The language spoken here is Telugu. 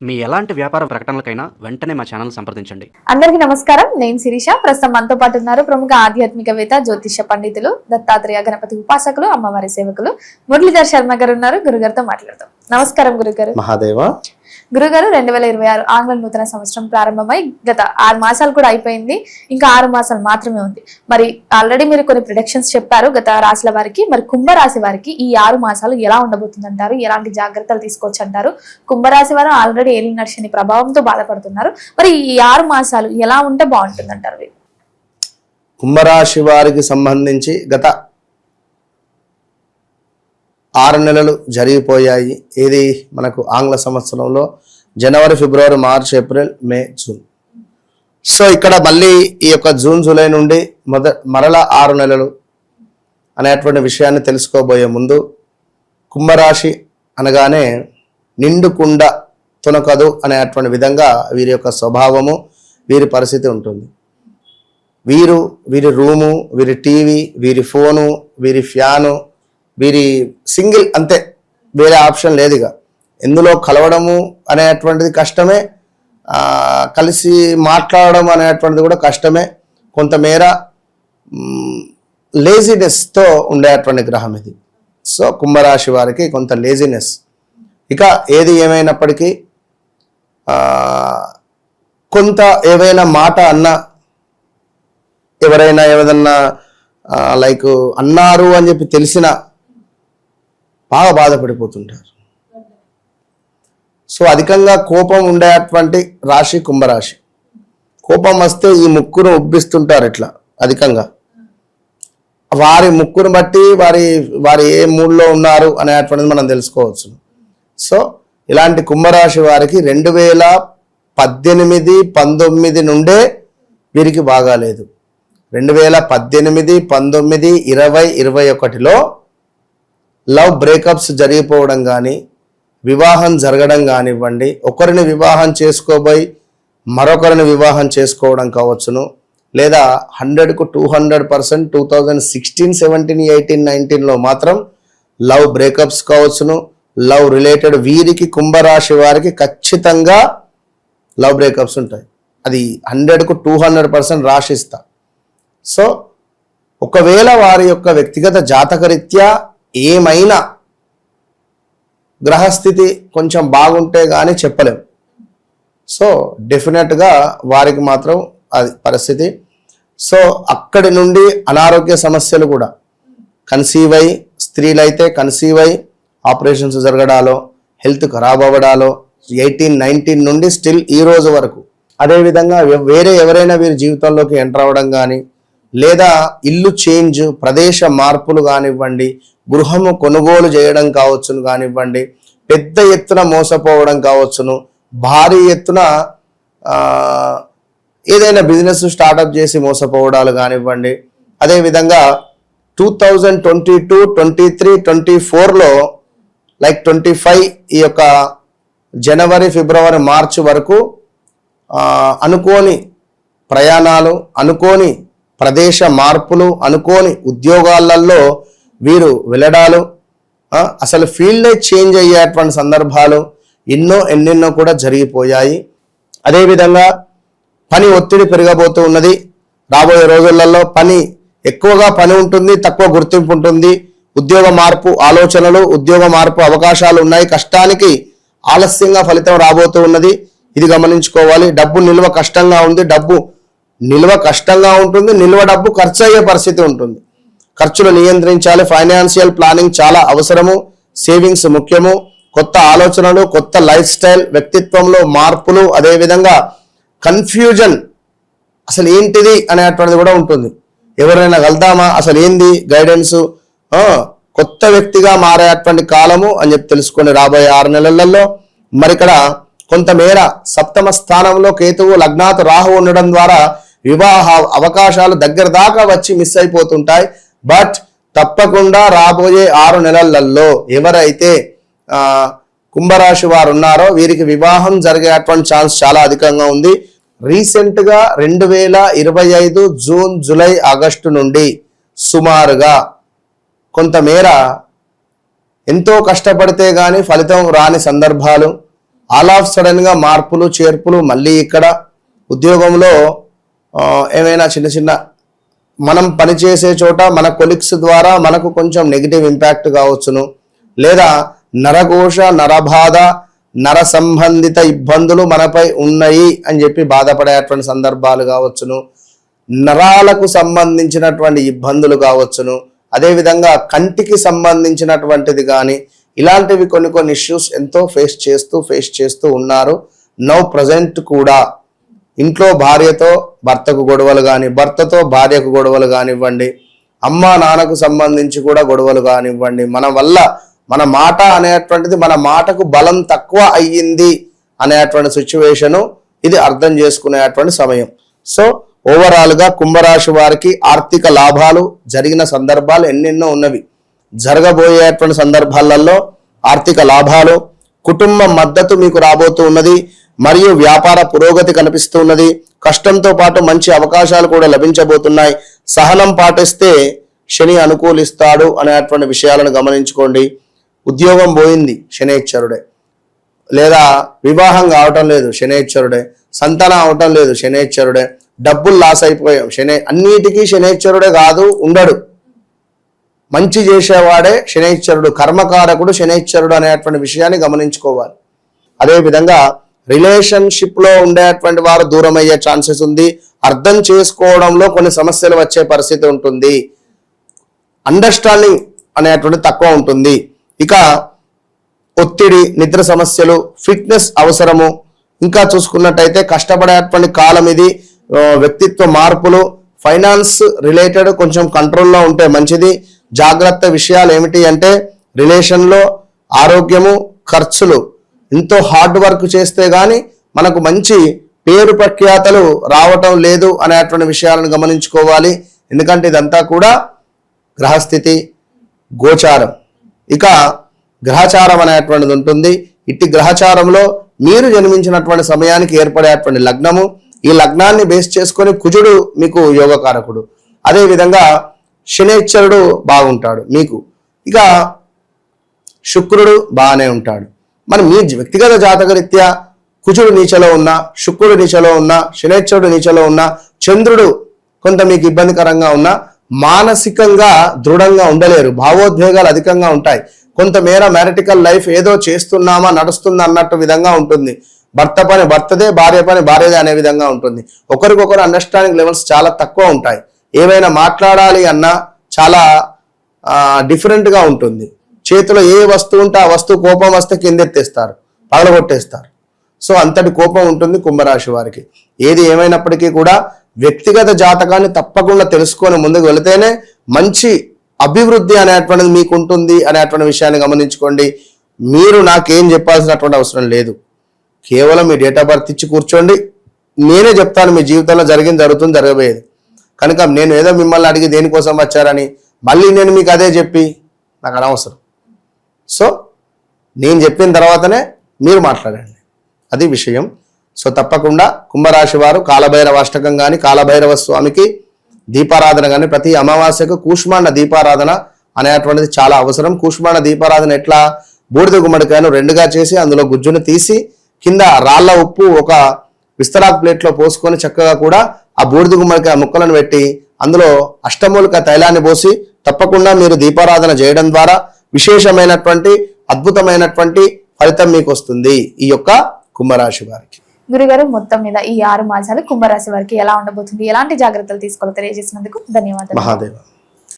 మీ ఎలాంటి వ్యాపార ప్రకటనలకైనా వెంటనే మా ఛానల్ సంప్రదించండి. అందరికీ నమస్కారం. నేను శిరీష. ప్రస్తుతం మనతో పాటు ఉన్నారు ప్రముఖ ఆధ్యాత్మికవేత్త, జ్యోతిష పండితులు, దత్తాత్రేయ గణపతి ఉపాసకులు, అమ్మవారి సేవకులు మురళీధర్ శర్మ గారు ఉన్నారు. గురుగారితో మాట్లాడతాం. నమస్కారం గురుగారు. మహాదేవ. గురుగారు, 2026 ఆంగ్ల నూతన సంవత్సరం ప్రారంభమై గత 6 మాసాలు కూడా అయిపోయింది. ఇంకా 6 మాసాలు మాత్రమే ఉంది. మరి ఆల్రెడీ మీరు కొన్ని ప్రిడిక్షన్స్ చెప్పారు గత రాశుల వారికి. మరి కుంభరాశి వారికి ఈ 6 మాసాలు ఎలా ఉండబోతుంది అంటారు? ఎలాంటి జాగ్రత్తలు తీసుకోవచ్చు అంటారు? కుంభరాశి వారు ఆల్రెడీ ఏలినాటి శని ప్రభావంతో బాధపడుతున్నారు. మరి ఈ 6 మాసాలు ఎలా ఉంటే బాగుంటుంది అంటారు? కుంభరాశి వారికి సంబంధించి గత 6 నెలలు జరిగిపోయాయి. ఏది మనకు ఆంగ్ల సంవత్సరంలో జనవరి, ఫిబ్రవరి, మార్చ్, ఏప్రిల్, మే, జూన్. సో ఇక్కడ మళ్ళీ ఈ యొక్క జూన్, జూలై నుండి మరలా 6 నెలలు అనేటువంటి విషయాన్ని తెలుసుకోబోయే ముందు, కుంభరాశి అనగానే నిండు కుండ తునకదు అనేటువంటి విధంగా వీరి యొక్క స్వభావము, వీరి పరిస్థితి ఉంటుంది. వీరి రూము, వీరి టీవీ, వీరి ఫోను, వీరి ఫ్యాను, వీరి సింగిల్, అంతే, వేరే ఆప్షన్ లేదు. ఇక ఎందులో కలవడము అనేటువంటిది కష్టమే, కలిసి మాట్లాడడం అనేటువంటిది కూడా కష్టమే. కొంతమేర లేజినెస్తో ఉండేటువంటి గ్రహం ఇది. సో కుంభరాశి వారికి కొంత లేజినెస్. ఇక ఏది ఏమైనప్పటికీ కొంత ఏవైనా మాట అన్నా, ఎవరైనా ఏదన్నా లైక్ అన్నారు అని చెప్పి తెలిసిన బాగా బాధపడిపోతుంటారు. సో అధికంగా కోపం ఉండేటువంటి రాశి కుంభరాశి. కోపం వస్తే ఈ ముక్కును ఉబ్బిస్తుంటారు ఇట్లా అధికంగా. వారి ముక్కును బట్టి వారి ఏ మూడ్లో ఉన్నారు అనేటువంటిది మనం తెలుసుకోవచ్చు. సో ఇలాంటి కుంభరాశి వారికి 2018, 19 నుండే వీరికి బాగాలేదు. 2018, 19, 20, 21లో లవ్ బ్రేకప్స్ జరిగిపోవడం కానీ, వివాహం జరగడం కానివ్వండి, ఒకరిని వివాహం చేసుకోబోయి మరొకరిని వివాహం చేసుకోవడం కావచ్చును, లేదా 100కు 200% 2016, 17, 18, 19లో మాత్రం లవ్ బ్రేకప్స్ కావచ్చును. లవ్ రిలేటెడ్ వీరికి కుంభరాశి వారికి ఖచ్చితంగా లవ్ బ్రేకప్స్ ఉంటాయి. అది 100కు 200% రాశిస్తా. సో ఒకవేళ వారి యొక్క వ్యక్తిగత జాతకరీత్యా ఏమైనా గ్రహస్థితి కొంచెం బాగుంటే కానీ చెప్పలేం. సో డెఫినెట్గా వారికి మాత్రం అది పరిస్థితి. సో అక్కడి నుండి అనారోగ్య సమస్యలు కూడా కన్సీవ్ అయి, స్త్రీలైతే కన్సీవ్ అయి ఆపరేషన్స్ జరగడాలో, హెల్త్ ఖరాబ్ అవ్వడాలో 18, 19 నుండి స్టిల్ ఈ రోజు వరకు. అదేవిధంగా వేరే ఎవరైనా వీరి జీవితంలోకి ఎంటర్ అవ్వడం కానీ, లేదా ఇల్లు చేంజ్, ప్రదేశ మార్పులు కానివ్వండి, గృహము కొనుగోలు చేయడం కావచ్చును కానివ్వండి, పెద్ద ఎత్తున మోసపోవడం కావచ్చును, భారీ ఎత్తున ఏదైనా బిజినెస్ స్టార్టప్ చేసి మోసపోవడాలు కానివ్వండి. అదేవిధంగా 2022, 23, 24లో లైక్ 25 ఈ యొక్క జనవరి, ఫిబ్రవరి, మార్చి వరకు అనుకోని ప్రయాణాలు, అనుకోని ప్రదేశ మార్పులు, అనుకోని ఉద్యోగాలలో వీరు వెళ్ళడాలు, అసలు ఫీల్డే చేంజ్ అయ్యేటువంటి సందర్భాలు ఎన్నెన్నో కూడా జరిగిపోయాయి. అదేవిధంగా పని ఒత్తిడి పెరగబోతూ ఉన్నది. రాబోయే రోజులలో ఎక్కువగా పని ఉంటుంది, తక్కువ గుర్తింపు ఉంటుంది. ఉద్యోగ మార్పు ఆలోచనలు, ఉద్యోగ మార్పు అవకాశాలు ఉన్నాయి. కష్టానికి ఆలస్యంగా ఫలితం రాబోతూ ఉన్నది. ఇది గమనించుకోవాలి. డబ్బు నిల్వ కష్టంగా ఉంది. నిల్వ కష్టంగా ఉంటుంది. నిల్వ డబ్బు ఖర్చు అయ్యే పరిస్థితి ఉంటుంది. ఖర్చులు నియంత్రించాలి. ఫైనాన్షియల్ ప్లానింగ్ చాలా అవసరము. సేవింగ్స్ ముఖ్యము. కొత్త ఆలోచనలు, కొత్త లైఫ్ స్టైల్, వ్యక్తిత్వంలో మార్పులు, అదేవిధంగా కన్ఫ్యూజన్, అసలు ఏంటిది అనేటువంటిది కూడా ఉంటుంది. ఎవరైనా వెళ్దామా, అసలు ఏంది గైడెన్స్, కొత్త వ్యక్తిగా మారేటువంటి కాలము అని చెప్పి తెలుసుకొని రాబోయే 6 నెలలలో. మరి ఇక్కడ కొంతమేర సప్తమ స్థానంలో కేతువు, లగ్నాత్ రాహు ఉండడం ద్వారా వివాహ అవకాశాలు దగ్గర దాకా వచ్చి మిస్ అయిపోతుంటాయి. బట్ తప్పకుండా రాబోయే 6 నెలలలో ఎవరైతే కుంభరాశి వారు ఉన్నారో వీరికి వివాహం జరిగేటువంటి ఛాన్స్ చాలా అధికంగా ఉంది. రీసెంట్గా 2025 జూన్, జూలై, ఆగస్టు నుండి సుమారుగా కొంతమేర ఎంతో కష్టపడితే కానీ ఫలితం రాని సందర్భాలు, ఆల్ ఆఫ్ సడన్ గా మార్పులు చేర్పులు, మళ్ళీ ఇక్కడ ఉద్యోగంలో ఏమైనా చిన్న చిన్న మనం పనిచేసే చోట మన కొలిక్స్ ద్వారా మనకు కొంచెం నెగిటివ్ ఇంపాక్ట్ కావచ్చును, లేదా నరఘోష, నరబాధ, నర సంబంధిత ఇబ్బందులు మనపై ఉన్నాయి అని చెప్పి బాధపడేటువంటి సందర్భాలు కావచ్చును, నరాలకు సంబంధించినటువంటి ఇబ్బందులు కావచ్చును, అదేవిధంగా కంటికి సంబంధించినటువంటిది కానీ ఇలాంటివి కొన్ని ఇష్యూస్ ఎంతో ఫేస్ చేస్తూ ఉన్నారు. నౌ ప్రజెంట్ కూడా ఇంట్లో భార్యతో భర్తకు గొడవలు కానీ, భర్తతో భార్యకు గొడవలు కానివ్వండి, అమ్మా నాన్నకు సంబంధించి కూడా గొడవలు కానివ్వండి, మన వల్ల మన మాట అనేటువంటిది, మన మాటకు బలం తక్కువ అయ్యింది అనేటువంటి సిచ్యువేషను ఇది అర్థం చేసుకునేటువంటి సమయం. సో ఓవరాల్ గా కుంభరాశి వారికి ఆర్థిక లాభాలు జరిగిన సందర్భాలు ఎన్నెన్నో ఉన్నవి. జరగబోయేటువంటి సందర్భాలలో ఆర్థిక లాభాలు, కుటుంబ మద్దతు మీకు రాబోతూ ఉన్నది, మరియు వ్యాపార పురోగతి కనిపిస్తూ ఉన్నది. కష్టంతో పాటు మంచి అవకాశాలు కూడా లభించబోతున్నాయి. సహనం పాటిస్తే శని అనుకూలిస్తాడు అనేటువంటి విషయాలను గమనించుకోండి. ఉద్యోగం పోయింది, శనేశ్వరుడే. లేదా వివాహం కావటం లేదు, శనేశ్వరుడే. సంతానం అవటం లేదు, శనేశ్వరుడే. డబ్బులు లాస్ అయిపోయాం, అన్నిటికీ శనేశ్వరుడే కాదు, ఉండడు. మంచి చేసేవాడే శనేశ్వరుడు, కర్మకారకుడు శనేశ్వరుడు అనేటువంటి విషయాన్ని గమనించుకోవాలి. అదేవిధంగా రిలేషన్షిప్ లో ఉండేటువంటి వారు దూరం అయ్యే ఛాన్సెస్ ఉంది. అర్థం చేసుకోవడంలో కొన్ని సమస్యలు వచ్చే పరిస్థితి ఉంటుంది. అండర్స్టాండింగ్ అనేటువంటి తక్కువ ఉంటుంది. ఇక ఒత్తిడి, నిద్ర సమస్యలు, ఫిట్నెస్ అవసరము. ఇంకా చూసుకున్నట్టయితే కష్టపడేటువంటి కాలం ఇది. వ్యక్తిత్వ మార్పులు, ఫైనాన్స్ రిలేటెడ్ కొంచెం కంట్రోల్లో ఉంటే మంచిది. జాగ్రత్త విషయాలు ఏమిటి అంటే రిలేషన్లో ఆరోగ్యము, ఖర్చులు. ఎంతో హార్డ్ వర్క్ చేస్తే గాని మనకు మంచి పేరు ప్రఖ్యాతలు రావటం లేదు అనేటువంటి విషయాలను గమనించుకోవాలి. ఎందుకంటే ఇదంతా కూడా గ్రహస్థితి, గోచారం. ఇక గ్రహచారం అనేటువంటిది ఉంటుంది. ఇట్టి గ్రహచారంలో మీరు జన్మించినటువంటి సమయానికి ఏర్పడేటువంటి లగ్నము, ఈ లగ్నాన్ని బేస్ చేసుకొని కుజుడు మీకు యోగకారకుడు. అదేవిధంగా శనేశ్వరుడు బాగుంటాడు మీకు. ఇక శుక్రుడు బాగానే ఉంటాడు. మరి మీ వ్యక్తిగత జాతకరీత్యా కుజుడు నీచలో ఉన్నా, శుక్రుడు నీచలో ఉన్నా, శనేశ్వరుడు నీచలో ఉన్నా, చంద్రుడు కొంత మీకు ఇబ్బందికరంగా ఉన్నా, మానసికంగా దృఢంగా ఉండలేరు. భావోద్వేగాలు అధికంగా ఉంటాయి. కొంతమేర మ్యారిటికల్ లైఫ్ ఏదో చేస్తున్నామా, నడుస్తుందా అన్నట్టు విధంగా ఉంటుంది. భర్త పని భర్తదే, భార్య పని భార్యదే అనే విధంగా ఉంటుంది. ఒకరికొకరు అండర్స్టాండింగ్ లెవెల్స్ చాలా తక్కువ ఉంటాయి. ఏమైనా మాట్లాడాలి అన్నా చాలా డిఫరెంట్గా ఉంటుంది. చేతిలో ఏ వస్తువు ఉంటే ఆ వస్తువు కోపం వస్తే కిందెత్తేస్తారు, పగలగొట్టేస్తారు. సో అంతటి కోపం ఉంటుంది కుంభరాశి వారికి. ఏది ఏమైనప్పటికీ కూడా వ్యక్తిగత జాతకాన్ని తప్పకుండా తెలుసుకొని ముందుకు వెళితేనే మంచి అభివృద్ధి అనేటువంటిది మీకు ఉంటుంది అనేటువంటి విషయాన్ని గమనించుకోండి. మీరు నాకేం చెప్పాల్సినటువంటి అవసరం లేదు. కేవలం మీ డేట్ ఆఫ్ బర్త్ ఇచ్చి కూర్చోండి, నేనే చెప్తాను మీ జీవితంలో జరిగింది, జరుగుతుంది, జరగబోయేది. కనుక నేను ఏదో మిమ్మల్ని అడిగి దేనికోసం వచ్చారని మళ్ళీ నేను మీకు అదే చెప్పి నాకు అనవసరం. సో నేను చెప్పిన తర్వాతనే మీరు మాట్లాడండి, అది విషయం. సో తప్పకుండా కుంభరాశి వారు కాలభైరవ అష్టకం కానీ, కాలభైరవ స్వామికి దీపారాధన కానీ, ప్రతి అమావాస్యకు కూష్మాండ దీపారాధన అనేటువంటిది చాలా అవసరం. కూష్మాండ దీపారాధన ఎట్లా? బూడిద గుమ్మడికాయను రెండుగా చేసి అందులో గుజ్జును తీసి కింద రాళ్ల ఉప్పు ఒక విస్తరాక్ ప్లేట్లో పోసుకొని చక్కగా కూడా ఆ బూడిద గుమ్మడికాయ ముక్కలను పెట్టి అందులో అష్టమూలిక తైలాన్ని పోసి తప్పకుండా మీరు దీపారాధన చేయడం ద్వారా విశేషమైనటువంటి అద్భుతమైనటువంటి ఫలితం మీకు వస్తుంది ఈ యొక్క కుంభరాశి వారికి. గురుగారు, మొత్తం మీద ఈ 6 మాసాలు కుంభరాశి వారికి ఎలా ఉండబోతుంది, ఎలాంటి జాగ్రత్తలు తీసుకోవాలో తెలియజేసినందుకు ధన్యవాదాలు. మహాదేవ.